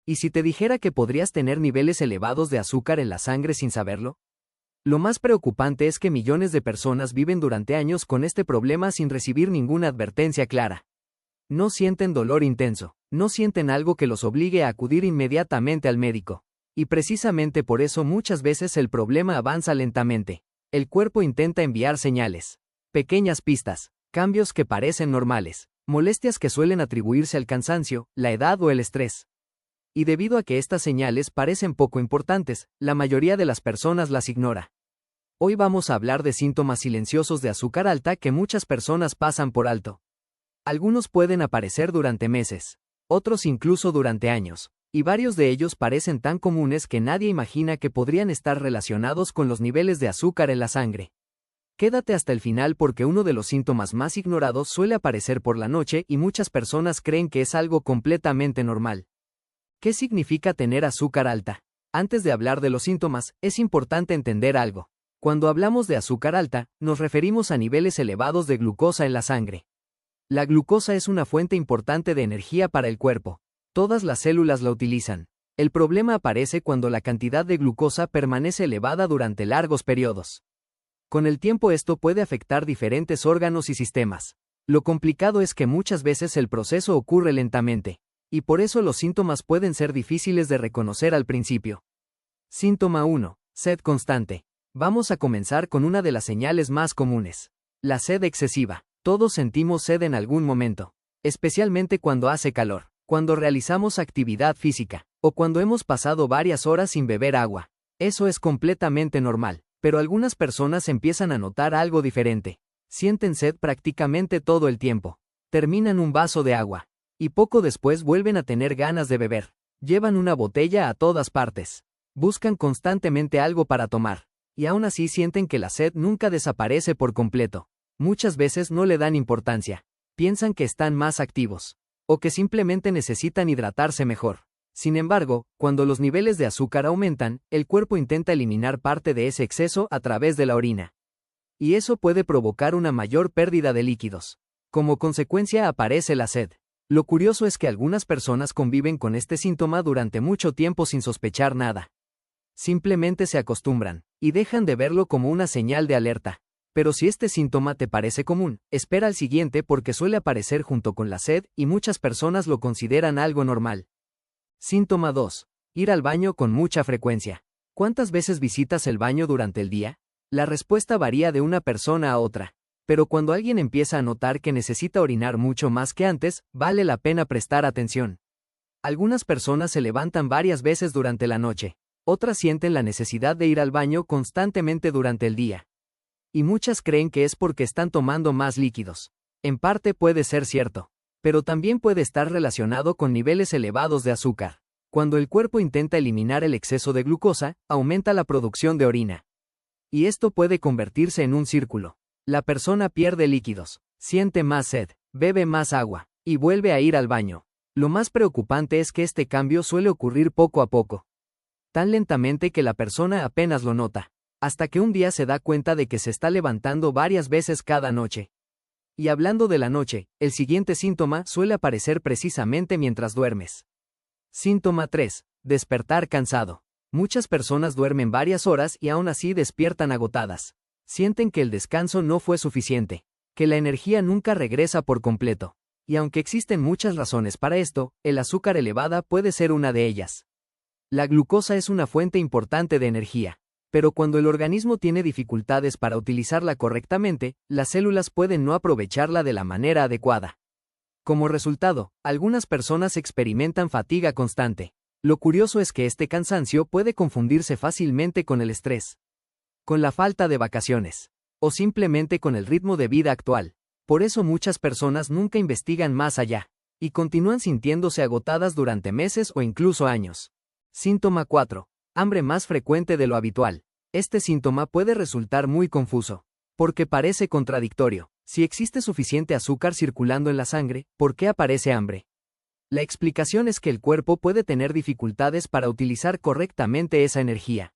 ¿Y si te dijera que podrías tener niveles elevados de azúcar en la sangre sin saberlo? Lo más preocupante es que millones de personas viven durante años con este problema sin recibir ninguna advertencia clara. No sienten dolor intenso, no sienten algo que los obligue a acudir inmediatamente al médico. Y precisamente por eso muchas veces el problema avanza lentamente. El cuerpo intenta enviar señales, pequeñas pistas, cambios que parecen normales, molestias que suelen atribuirse al cansancio, la edad o el estrés. Y debido a que estas señales parecen poco importantes, la mayoría de las personas las ignora. Hoy vamos a hablar de síntomas silenciosos de azúcar alta que muchas personas pasan por alto. Algunos pueden aparecer durante meses, otros incluso durante años, y varios de ellos parecen tan comunes que nadie imagina que podrían estar relacionados con los niveles de azúcar en la sangre. Quédate hasta el final porque uno de los síntomas más ignorados suele aparecer por la noche y muchas personas creen que es algo completamente normal. ¿Qué significa tener azúcar alta? Antes de hablar de los síntomas, es importante entender algo. Cuando hablamos de azúcar alta, nos referimos a niveles elevados de glucosa en la sangre. La glucosa es una fuente importante de energía para el cuerpo. Todas las células la utilizan. El problema aparece cuando la cantidad de glucosa permanece elevada durante largos periodos. Con el tiempo esto puede afectar diferentes órganos y sistemas. Lo complicado es que muchas veces el proceso ocurre lentamente, y por eso los síntomas pueden ser difíciles de reconocer al principio. Síntoma 1. Sed constante. Vamos a comenzar con una de las señales más comunes. La sed excesiva. Todos sentimos sed en algún momento, especialmente cuando hace calor, cuando realizamos actividad física, o cuando hemos pasado varias horas sin beber agua. Eso es completamente normal, pero algunas personas empiezan a notar algo diferente. Sienten sed prácticamente todo el tiempo. Terminan un vaso de agua, y poco después vuelven a tener ganas de beber. Llevan una botella a todas partes. Buscan constantemente algo para tomar. Y aún así sienten que la sed nunca desaparece por completo. Muchas veces no le dan importancia. Piensan que están más activos. O que simplemente necesitan hidratarse mejor. Sin embargo, cuando los niveles de azúcar aumentan, el cuerpo intenta eliminar parte de ese exceso a través de la orina. Y eso puede provocar una mayor pérdida de líquidos. Como consecuencia aparece la sed. Lo curioso es que algunas personas conviven con este síntoma durante mucho tiempo sin sospechar nada. Simplemente se acostumbran, y dejan de verlo como una señal de alerta. Pero si este síntoma te parece común, espera al siguiente porque suele aparecer junto con la sed y muchas personas lo consideran algo normal. Síntoma 2. Ir al baño con mucha frecuencia. ¿Cuántas veces visitas el baño durante el día? La respuesta varía de una persona a otra. Pero cuando alguien empieza a notar que necesita orinar mucho más que antes, vale la pena prestar atención. Algunas personas se levantan varias veces durante la noche. Otras sienten la necesidad de ir al baño constantemente durante el día. Y muchas creen que es porque están tomando más líquidos. En parte puede ser cierto, pero también puede estar relacionado con niveles elevados de azúcar. Cuando el cuerpo intenta eliminar el exceso de glucosa, aumenta la producción de orina. Y esto puede convertirse en un círculo. La persona pierde líquidos, siente más sed, bebe más agua, y vuelve a ir al baño. Lo más preocupante es que este cambio suele ocurrir poco a poco. Tan lentamente que la persona apenas lo nota, hasta que un día se da cuenta de que se está levantando varias veces cada noche. Y hablando de la noche, el siguiente síntoma suele aparecer precisamente mientras duermes. Síntoma 3. Despertar cansado. Muchas personas duermen varias horas y aún así despiertan agotadas. Sienten que el descanso no fue suficiente, que la energía nunca regresa por completo. Y aunque existen muchas razones para esto, el azúcar elevada puede ser una de ellas. La glucosa es una fuente importante de energía, pero cuando el organismo tiene dificultades para utilizarla correctamente, las células pueden no aprovecharla de la manera adecuada. Como resultado, algunas personas experimentan fatiga constante. Lo curioso es que este cansancio puede confundirse fácilmente con el estrés, con la falta de vacaciones, o simplemente con el ritmo de vida actual. Por eso muchas personas nunca investigan más allá, y continúan sintiéndose agotadas durante meses o incluso años. Síntoma 4. Hambre más frecuente de lo habitual. Este síntoma puede resultar muy confuso, porque parece contradictorio. Si existe suficiente azúcar circulando en la sangre, ¿por qué aparece hambre? La explicación es que el cuerpo puede tener dificultades para utilizar correctamente esa energía.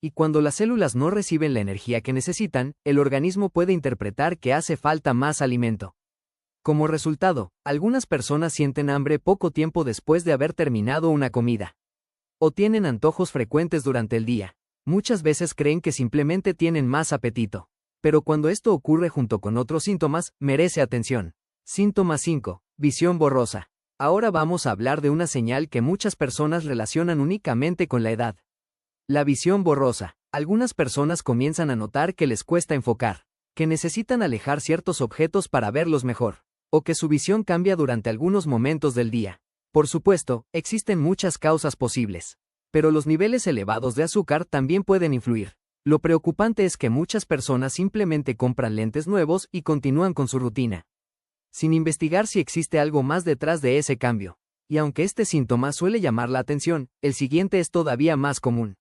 Y cuando las células no reciben la energía que necesitan, el organismo puede interpretar que hace falta más alimento. Como resultado, algunas personas sienten hambre poco tiempo después de haber terminado una comida. O tienen antojos frecuentes durante el día. Muchas veces creen que simplemente tienen más apetito. Pero cuando esto ocurre junto con otros síntomas, merece atención. Síntoma 5. Visión borrosa. Ahora vamos a hablar de una señal que muchas personas relacionan únicamente con la edad. La visión borrosa. Algunas personas comienzan a notar que les cuesta enfocar, que necesitan alejar ciertos objetos para verlos mejor, o que su visión cambia durante algunos momentos del día. Por supuesto, existen muchas causas posibles, pero los niveles elevados de azúcar también pueden influir. Lo preocupante es que muchas personas simplemente compran lentes nuevos y continúan con su rutina, sin investigar si existe algo más detrás de ese cambio. Y aunque este síntoma suele llamar la atención, el siguiente es todavía más común.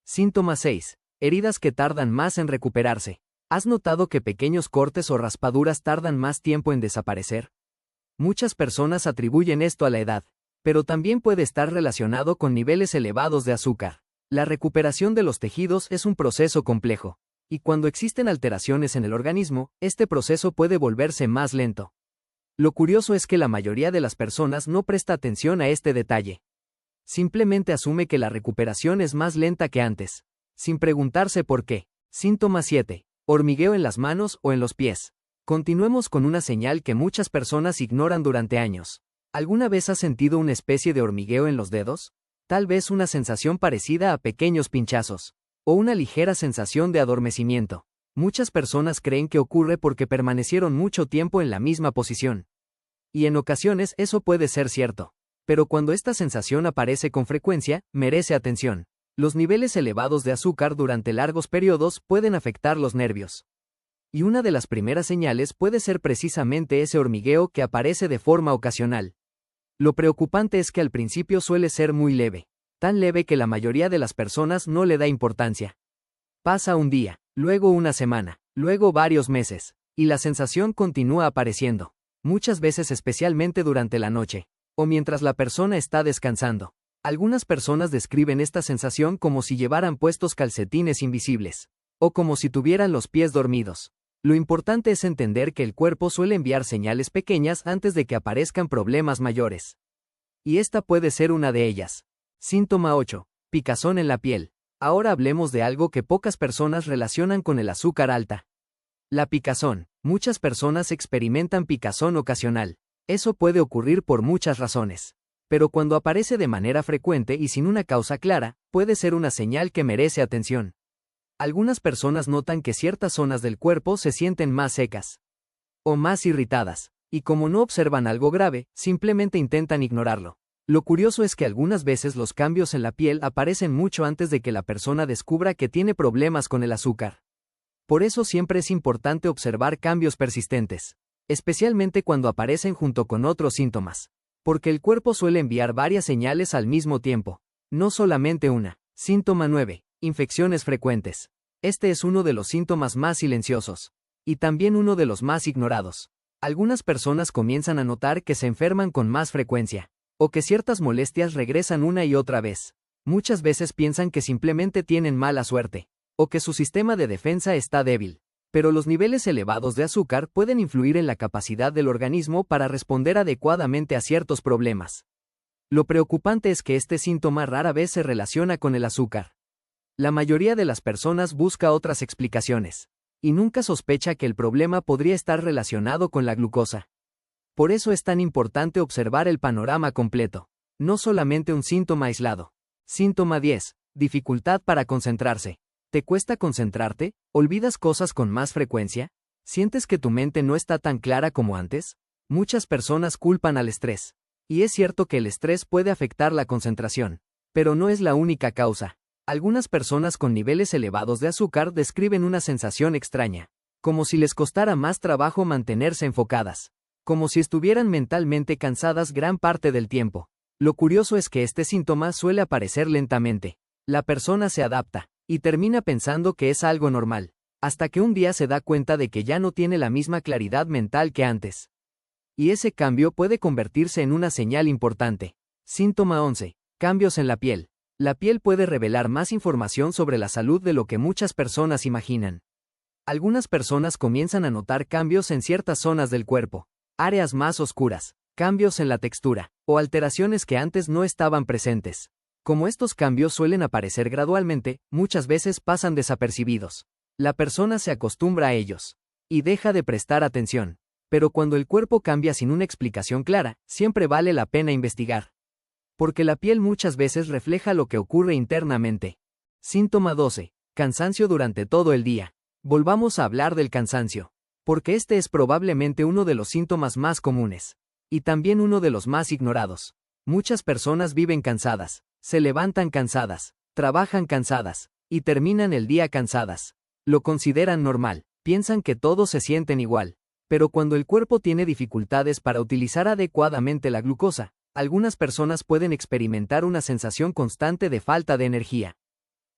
Síntoma 6. Heridas que tardan más en recuperarse. ¿Has notado que pequeños cortes o raspaduras tardan más tiempo en desaparecer? Muchas personas atribuyen esto a la edad, pero también puede estar relacionado con niveles elevados de azúcar. La recuperación de los tejidos es un proceso complejo, y cuando existen alteraciones en el organismo, este proceso puede volverse más lento. Lo curioso es que la mayoría de las personas no presta atención a este detalle. Simplemente asume que la recuperación es más lenta que antes, sin preguntarse por qué. Síntoma 7. Hormigueo en las manos o en los pies. Continuemos con una señal que muchas personas ignoran durante años. ¿Alguna vez has sentido una especie de hormigueo en los dedos? Tal vez una sensación parecida a pequeños pinchazos, o una ligera sensación de adormecimiento. Muchas personas creen que ocurre porque permanecieron mucho tiempo en la misma posición. Y en ocasiones eso puede ser cierto. Pero cuando esta sensación aparece con frecuencia, merece atención. Los niveles elevados de azúcar durante largos periodos pueden afectar los nervios. Y una de las primeras señales puede ser precisamente ese hormigueo que aparece de forma ocasional. Lo preocupante es que al principio suele ser muy leve, tan leve que la mayoría de las personas no le da importancia. Pasa un día, luego una semana, luego varios meses, y la sensación continúa apareciendo, muchas veces especialmente durante la noche, o mientras la persona está descansando. Algunas personas describen esta sensación como si llevaran puestos calcetines invisibles, o como si tuvieran los pies dormidos. Lo importante es entender que el cuerpo suele enviar señales pequeñas antes de que aparezcan problemas mayores. Y esta puede ser una de ellas. Síntoma 8. Picazón en la piel. Ahora hablemos de algo que pocas personas relacionan con el azúcar alta. La picazón. Muchas personas experimentan picazón ocasional. Eso puede ocurrir por muchas razones. Pero cuando aparece de manera frecuente y sin una causa clara, puede ser una señal que merece atención. Algunas personas notan que ciertas zonas del cuerpo se sienten más secas o más irritadas, y como no observan algo grave, simplemente intentan ignorarlo. Lo curioso es que algunas veces los cambios en la piel aparecen mucho antes de que la persona descubra que tiene problemas con el azúcar. Por eso siempre es importante observar cambios persistentes, especialmente cuando aparecen junto con otros síntomas, porque el cuerpo suele enviar varias señales al mismo tiempo, no solamente una. Síntoma 9. Infecciones frecuentes. Este es uno de los síntomas más silenciosos, y también uno de los más ignorados. Algunas personas comienzan a notar que se enferman con más frecuencia, o que ciertas molestias regresan una y otra vez. Muchas veces piensan que simplemente tienen mala suerte, o que su sistema de defensa está débil. Pero los niveles elevados de azúcar pueden influir en la capacidad del organismo para responder adecuadamente a ciertos problemas. Lo preocupante es que este síntoma rara vez se relaciona con el azúcar. La mayoría de las personas busca otras explicaciones, y nunca sospecha que el problema podría estar relacionado con la glucosa. Por eso es tan importante observar el panorama completo, no solamente un síntoma aislado. Síntoma 10. Dificultad para concentrarse. ¿Te cuesta concentrarte? ¿Olvidas cosas con más frecuencia? ¿Sientes que tu mente no está tan clara como antes? Muchas personas culpan al estrés. Y es cierto que el estrés puede afectar la concentración, pero no es la única causa. Algunas personas con niveles elevados de azúcar describen una sensación extraña, como si les costara más trabajo mantenerse enfocadas, como si estuvieran mentalmente cansadas gran parte del tiempo. Lo curioso es que este síntoma suele aparecer lentamente. La persona se adapta, y termina pensando que es algo normal, hasta que un día se da cuenta de que ya no tiene la misma claridad mental que antes. Y ese cambio puede convertirse en una señal importante. Síntoma 11. Cambios en la piel. La piel puede revelar más información sobre la salud de lo que muchas personas imaginan. Algunas personas comienzan a notar cambios en ciertas zonas del cuerpo, áreas más oscuras, cambios en la textura, o alteraciones que antes no estaban presentes. Como estos cambios suelen aparecer gradualmente, muchas veces pasan desapercibidos. La persona se acostumbra a ellos y deja de prestar atención. Pero cuando el cuerpo cambia sin una explicación clara, siempre vale la pena investigar. Porque la piel muchas veces refleja lo que ocurre internamente. Síntoma 12. Cansancio durante todo el día. Volvamos a hablar del cansancio. Porque este es probablemente uno de los síntomas más comunes. Y también uno de los más ignorados. Muchas personas viven cansadas, se levantan cansadas, trabajan cansadas, y terminan el día cansadas. Lo consideran normal, piensan que todos se sienten igual. Pero cuando el cuerpo tiene dificultades para utilizar adecuadamente la glucosa, algunas personas pueden experimentar una sensación constante de falta de energía.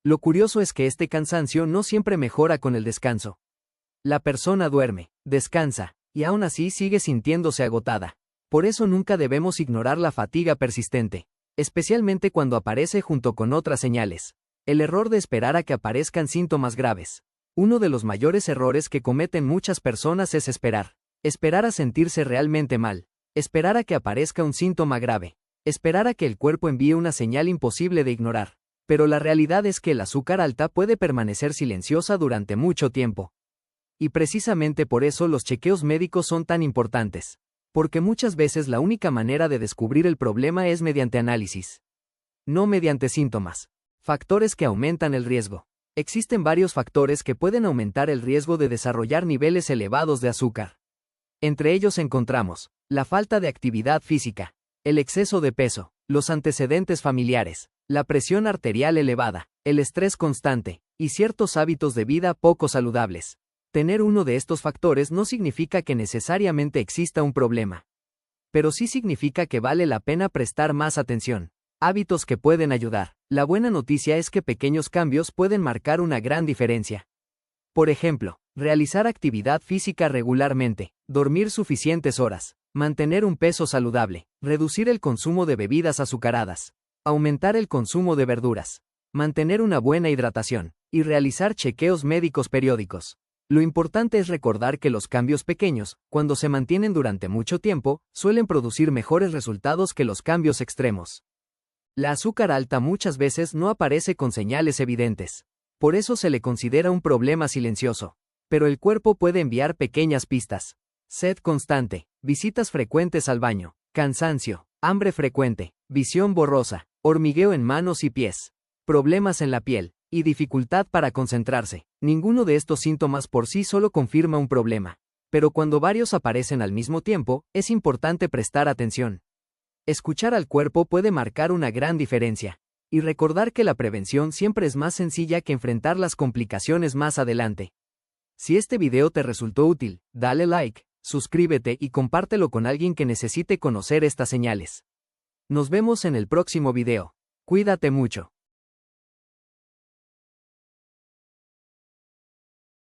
Lo curioso es que este cansancio no siempre mejora con el descanso. La persona duerme, descansa, y aún así sigue sintiéndose agotada. Por eso nunca debemos ignorar la fatiga persistente, especialmente cuando aparece junto con otras señales. El error de esperar a que aparezcan síntomas graves. Uno de los mayores errores que cometen muchas personas es esperar. Esperar a sentirse realmente mal. Esperar a que aparezca un síntoma grave. Esperar a que el cuerpo envíe una señal imposible de ignorar. Pero la realidad es que el azúcar alta puede permanecer silenciosa durante mucho tiempo. Y precisamente por eso los chequeos médicos son tan importantes. Porque muchas veces la única manera de descubrir el problema es mediante análisis. No mediante síntomas. Factores que aumentan el riesgo. Existen varios factores que pueden aumentar el riesgo de desarrollar niveles elevados de azúcar. Entre ellos encontramos la falta de actividad física, el exceso de peso, los antecedentes familiares, la presión arterial elevada, el estrés constante, y ciertos hábitos de vida poco saludables. Tener uno de estos factores no significa que necesariamente exista un problema. Pero sí significa que vale la pena prestar más atención. Hábitos que pueden ayudar. La buena noticia es que pequeños cambios pueden marcar una gran diferencia. Por ejemplo, realizar actividad física regularmente, dormir suficientes horas, mantener un peso saludable, reducir el consumo de bebidas azucaradas, aumentar el consumo de verduras, mantener una buena hidratación, y realizar chequeos médicos periódicos. Lo importante es recordar que los cambios pequeños, cuando se mantienen durante mucho tiempo, suelen producir mejores resultados que los cambios extremos. La azúcar alta muchas veces no aparece con señales evidentes. Por eso se le considera un problema silencioso. Pero el cuerpo puede enviar pequeñas pistas. Sed constante, visitas frecuentes al baño, cansancio, hambre frecuente, visión borrosa, hormigueo en manos y pies, problemas en la piel, y dificultad para concentrarse. Ninguno de estos síntomas por sí solo confirma un problema. Pero cuando varios aparecen al mismo tiempo, es importante prestar atención. Escuchar al cuerpo puede marcar una gran diferencia. Y recordar que la prevención siempre es más sencilla que enfrentar las complicaciones más adelante. Si este video te resultó útil, dale like, suscríbete y compártelo con alguien que necesite conocer estas señales. Nos vemos en el próximo video. Cuídate mucho.